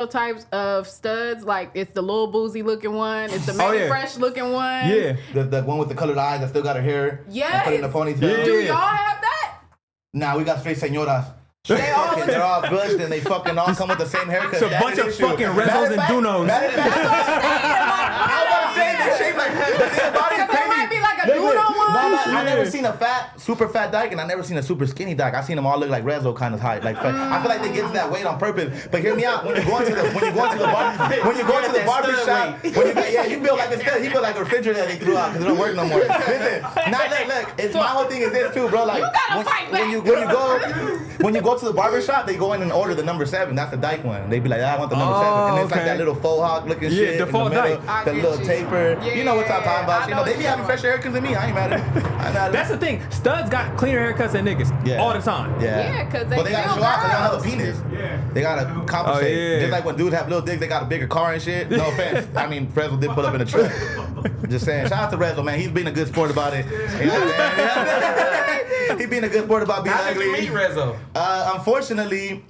types of studs, like it's the little boozy looking one, it's the Manny Fresh looking one. Yeah. The one with the colored eyes that still got her hair. Yes. Put it in a ponytail. Yeah. Do y'all have that? Nah, we got straight señoras. They all They're all bushed and they fucking all come with the same haircut. It's a bunch of fucking Rezos and Dunos. I was saying they shape like their body is There might be like a Duno one. I never seen a super fat dyke, and I never seen a super skinny dyke. I seen them all look like Rezo kind of height. Like I feel like they get to that weight on purpose. But hear me out. When you go into the barber shop, you build like a stud. He built like a refrigerator that they threw out because it don't work no more. Listen, now look. It's my whole thing is this too, bro. Like when you go to the barber shop, they go in and order the number 7. That's the dyke one. They be like, I want the number 7, and it's like that little faux hawk looking shit. The faux dyke. The little taper. You know what I'm talking about. You know they be having fresher haircuts than me. I ain't mad at it. That's the thing. Studs got cleaner haircuts than niggas all the time. Yeah, because they gotta show off. They don't have a penis. Yeah. They gotta compensate. Oh, yeah. Just like when dudes have little dicks, they got a bigger car and shit. No offense. I mean, Fresno did pull up in a truck. Just saying. Shout out to Rezo, man. He's been a good sport about it. You know what I'm saying? He's been a good sport about being How ugly. did you meet Rezo? Unfortunately,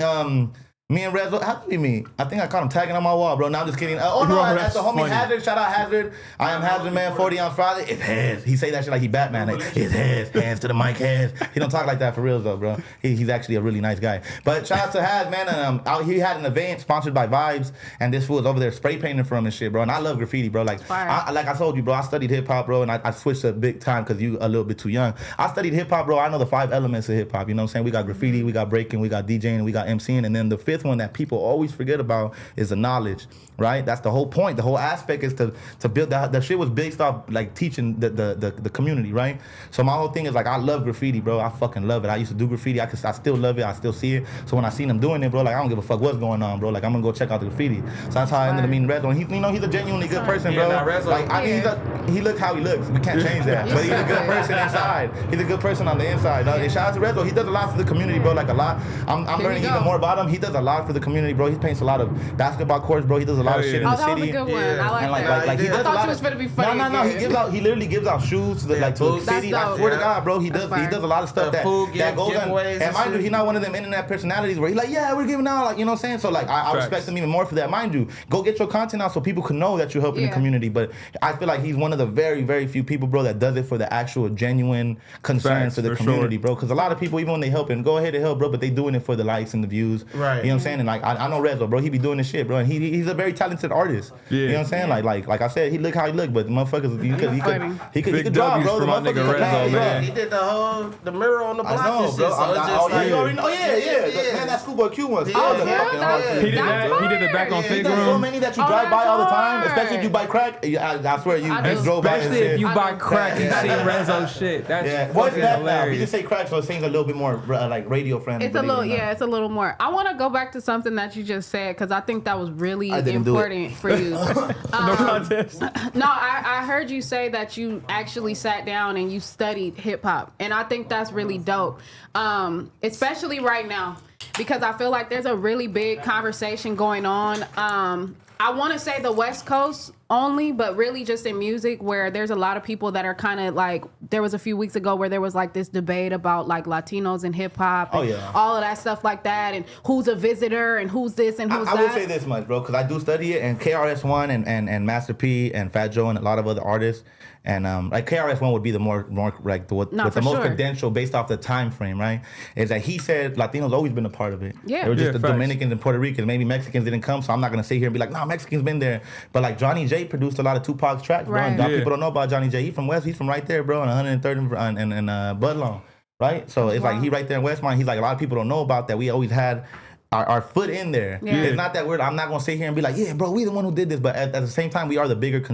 me and Rezo, how did we meet? I think I caught him tagging on my wall, bro. No, I'm just kidding. That's the homie funny. Hazard. Shout out Hazard. I am Hazard, man. 40 on Friday. It's Haz. He say that shit like he Batman. Like, it's Haz. Hands to the mic, Haz. He don't talk like that for real, though, bro. He's actually a really nice guy. But shout out to Haz, man. And he had an event sponsored by Vibes, and this fool was over there spray painting for him and shit, bro. And I love graffiti, bro. Like I told you, bro, I studied hip hop, bro, and I switched to big time because you a little bit too young. I studied hip hop, bro. I know the 5 elements of hip hop. You know what I'm saying? We got graffiti, we got breaking, we got DJing, we got MCing, and then the 5th one that people always forget about is the knowledge, right? That's the whole point. The whole aspect is to build that. The shit was based off like teaching the community, right? So my whole thing is like I love graffiti, bro. I fucking love it. I used to do graffiti. I still love it. I still see it. So when I seen him doing it, bro, like I don't give a fuck what's going on, bro. Like I'm gonna go check out the graffiti. So that's how I ended up meeting Rezo. And he's a genuinely good person, bro. Like I mean, he looks how he looks. We can't change that. But he's a good person inside. He's a good person on the inside. And shout out to Rezo. He does a lot for the community, bro. Like a lot. I'm learning even more about him. He does a lot for the community, bro. He paints a lot of basketball courts, bro. He does a lot of shit in the city. That was a good one. I like that. Like he does I a thought lot you was gonna be funny. No. He literally gives out shoes to the city. I swear to God, bro. He does a lot of stuff that goes on. And mind you, he's not one of them internet personalities where he's like, yeah, we're giving out, like, you know what I'm saying? So like I respect him even more for that. Mind you, go get your content out so people can know that you're helping the community. But I feel like he's one of the very, very few people, bro, that does it for the actual genuine concern for the community, bro. Because a lot of people, even when they help him, go ahead and help, bro, but they doing it for the likes and the views. Right. You know what I'm saying? And like I know Rezo, bro, he be doing this shit, bro, and he's a very talented artist. Yeah. You know what I'm saying? Like I said, he look how he look, but motherfuckers, he could draw, bro. The motherfuckers, man. He did the mirror on the block. I know, bro. You already know. Yeah. Man, that Schoolboy Q one. He did the back on FIGGMUNITY. There's so many that you drive by all the time, especially if you buy crack. I swear you just drove by. Especially if you buy crack, you see Rezo shit. That's fucking hilarious. You just say crack, so it seems a little bit more like radio friendly. It's a little more. I want to go back to something that you just said because I think that was really important for you. No contest. No, I heard you say that you actually sat down and you studied hip hop, and I think that's really dope, especially right now because I feel like there's a really big conversation going on. I want to say the West Coast only, but really just in music where there's a lot of people that are kind of like, there was a few weeks ago where there was like this debate about like Latinos in hip hop and all of that stuff like that and who's a visitor and who's this and who's that. I will say this much, bro, because I do study it, and KRS-One and Master P and Fat Joe and a lot of other artists, and like KRS-One would be the more like with the most credential based off the time frame, right? Is that he said Latinos always been a part of it. Yeah. They were just the facts. Dominicans and Puerto Ricans. Maybe Mexicans didn't come, so I'm not gonna sit here and be like, no, Mexicans been there. But like Johnny J produced a lot of Tupac's tracks, bro. And people don't know about Johnny J. He's from West. He's from right there, bro, on 103rd and Budlong, right? So it's like he right there in Westmont. He's like, a lot of people don't know about that. We always had our foot in there. Yeah. It's not that weird. I'm not gonna sit here and be like, yeah, bro, we the one who did this. But at the same time, we are the biggest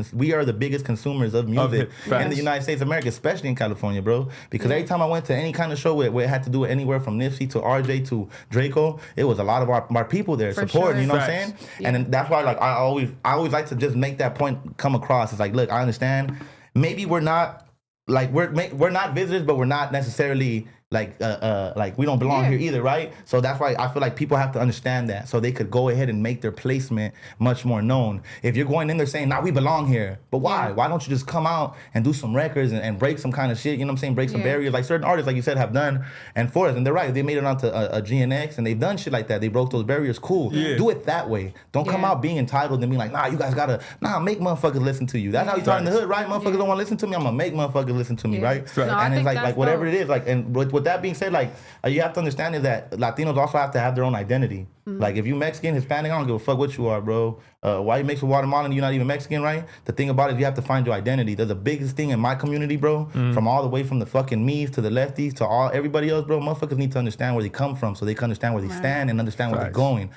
consumers of music in the United States of America, especially in California, bro. Because every time I went to any kind of show where it had to do with anywhere from Nipsey to RJ to Draco, it was a lot of our people there supporting. You know what I'm saying? Yeah. And then that's why, like, I always like to just make that point come across. It's like, look, I understand. Maybe we're not. Like we're not visitors, but we're not necessarily like we don't belong here either, right? So that's why I feel like people have to understand that, so they could go ahead and make their placement much more known. If you're going in there saying, "Nah, we belong here," but why? Why don't you just come out and do some records and break some kind of shit? You know what I'm saying? Break some barriers, like certain artists, like you said, have done. And for us, and they're right, they made it onto a GNX, and they've done shit like that. They broke those barriers. Cool. Do it that way. Don't come out being entitled and being like, "Nah, you guys gotta make motherfuckers listen to you." That's how you talk in the hood, right? Motherfuckers don't want to listen to me. I'm gonna make motherfuckers listen to me, right? No, and it's like whatever dope. it is, like, and with that being said, like you have to understand is that Latinos also have to have their own identity. Like if you Mexican, Hispanic, I don't give a fuck what you are, bro. Why you mix with Guatemalan and you're not even Mexican, right? The thing about it is you have to find your identity. That's the biggest thing in my community, bro. From all the way from the fucking me's to the lefties to all everybody else, bro. Motherfuckers need to understand where they come from so they can understand where they stand and understand where they're going.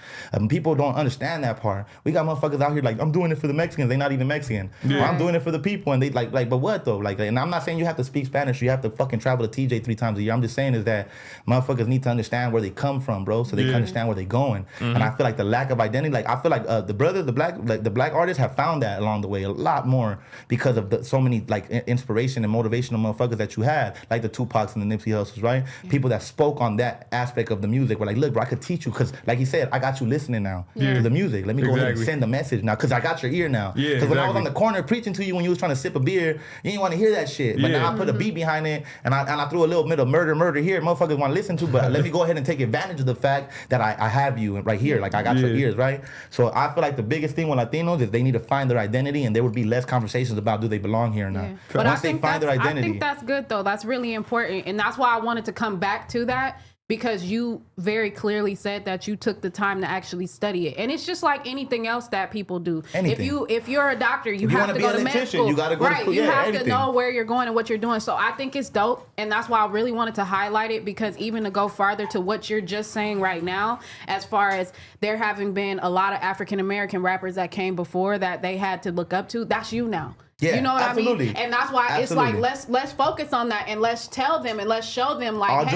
People don't understand that part. We got motherfuckers out here like, I'm doing it for the Mexicans. They're not even Mexican. Or I'm doing it for the people, and they like, but what though? Like, and I'm not saying you have to speak Spanish. You have to fucking travel to TJ 3 times a year. I'm just saying is that motherfuckers need to understand where they come from, bro, so they can understand where they're going. And I feel like the lack of identity, like I feel like the brothers, the black artists have found that along the way a lot more because of so many like inspiration and motivational motherfuckers that you had, like the Tupacs and the Nipsey Hussles, right? People that spoke on that aspect of the music were like, look, bro, I could teach you, because like he said, I got you listening now to the music. Let me go ahead and send the message now, because I got your ear now. Because when I was on the corner preaching to you when you was trying to sip a beer, you didn't want to hear that shit. But now I put a beat behind it, and I threw a little bit of murder here. Motherfuckers want to listen to, but let me go ahead and take advantage of the fact that I have you right here. Like I got your ears, right? So I feel like the biggest thing with Latinos is they need to find their identity, and there would be less conversations about do they belong here or not. But once they find their identity, I think that's good though. That's really important, and that's why I wanted to come back to that, because you very clearly said that you took the time to actually study it. And it's just like anything else that people do. Anything. If you're a doctor, you have to go to med school. You gotta go to school. You have anything. to know where you're going and what you're doing. So I think it's dope, and that's why I really wanted to highlight it, because even to go farther to what you're just saying right now, as far as there having been a lot of African American rappers that came before that they had to look up to, that's you now. Yeah, you know what absolutely. I mean? And that's why it's like, let's focus on that, and let's tell them and let's show them like,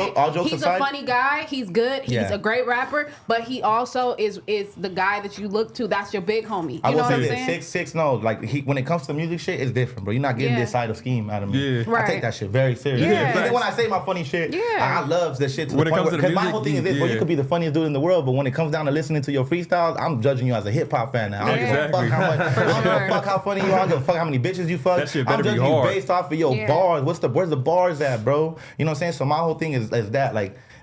he's a funny guy, he's good, he's a great rapper, but he also is the guy that you look to. That's your big homie. You know what I'm saying? 6'6" no, like when it comes to music shit, it's different, bro. You're not getting this side of scheme out of me. I take that shit very serious. And then when I say my funny shit, I love that shit to the point where, because my whole thing is this, bro, you could be the funniest dude in the world, but when it comes down to listening to your freestyles, I'm judging you as a hip hop fan now. I don't give a fuck how much, I don't give a fuck how funny you are, I don't give a fuck how many bitches you fuck. I'm judging you based off of your bars. Where's the bars at, bro? You know what I'm saying? So my whole thing is that,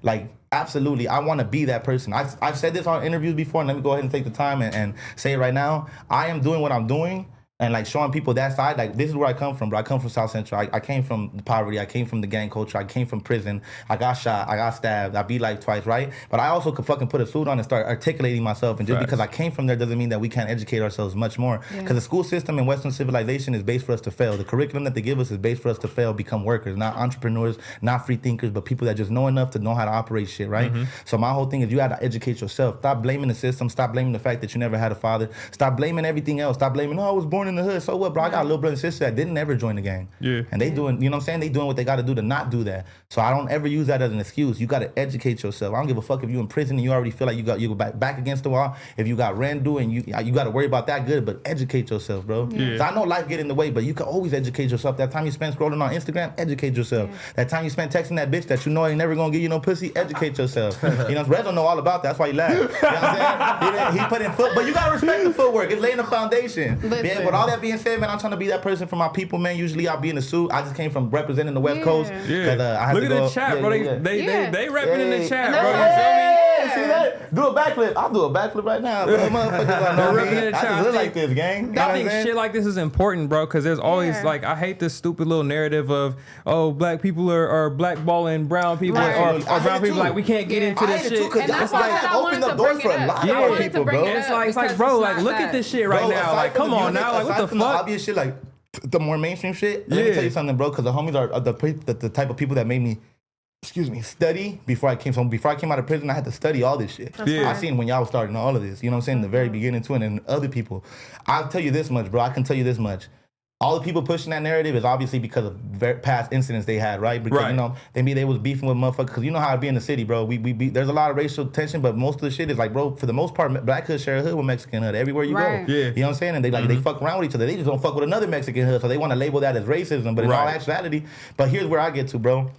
like absolutely, I want to be that person. I've said this on interviews before, and let me go ahead and take the time and say it right now. I am doing what I'm doing, and like showing people that side. Like, this is where I come from, bro. I come from South Central. I came from poverty. I came from the gang culture. I came from prison. I got shot. I got stabbed. I beat life twice, right? But I also could fucking put a suit on and start articulating myself. And just because I came from there doesn't mean that we can't educate ourselves much more. Because the school system in Western civilization is based for us to fail. The curriculum that they give us is based for us to fail, become workers, not entrepreneurs, not free thinkers, but people that just know enough to know how to operate shit, right? So my whole thing is you have to educate yourself. Stop blaming the system. Stop blaming the fact that you never had a father. Stop blaming everything else. Stop blaming, I was born in the hood. So what, bro? I got a little brother and sister that didn't ever join the gang. And they doing, you know what I'm saying? They doing what they got to do to not do that. So I don't ever use that as an excuse. You got to educate yourself. I don't give a fuck if you in prison and you already feel like you go back against the wall. If you got rent due and you got to worry about that, good, but educate yourself, bro. So I know life get in the way, but you can always educate yourself. That time you spend scrolling on Instagram, educate yourself. That time you spend texting that bitch that you know ain't never gonna give you no pussy, educate yourself. You know, Red don't know all about that. That's why he laughed. You know what I'm saying? He put in foot, but you gotta respect the footwork. It's laying the foundation. Yeah, with all that being said, man, I'm trying to be that person for my people, man. Usually I'll be in a suit. I just came from representing the West Coast. I had Look to at the chat, bro. They repping in the chat, bro. You feel me? See that? Do a backflip. I'll do a backflip right now. Bro. Motherfuckers don't know me. I just look like this, gang. I think shit like this is important, bro, because there's always like, I hate this stupid little narrative of, oh, black people are blackballing brown people or brown people, like we can't get into this shit. And that's why I opened up doors for a lot of people, bro. It's like, bro, like look at this shit right now. Like, come on now, like what the fuck? The obvious shit, like the more mainstream shit. Let me tell you something, bro, because the homies are the type of people that made me, study before I came. So before I came out of prison, I had to study all this shit. I seen when y'all was starting all of this, you know what I'm saying, the very beginning too, and other people. I'll tell you this much, bro. I can tell you this much. All the people pushing that narrative is obviously because of past incidents they had, right? Because, you know, they was beefing with motherfuckers. Because you know how it be in the city, bro. There's a lot of racial tension, but most of the shit is like, bro, for the most part, black hood share a hood with Mexican hood everywhere you go. You know what I'm saying? And they they fuck around with each other. They just don't fuck with another Mexican hood, so they want to label that as racism. But in all actuality, but here's where I get to, bro.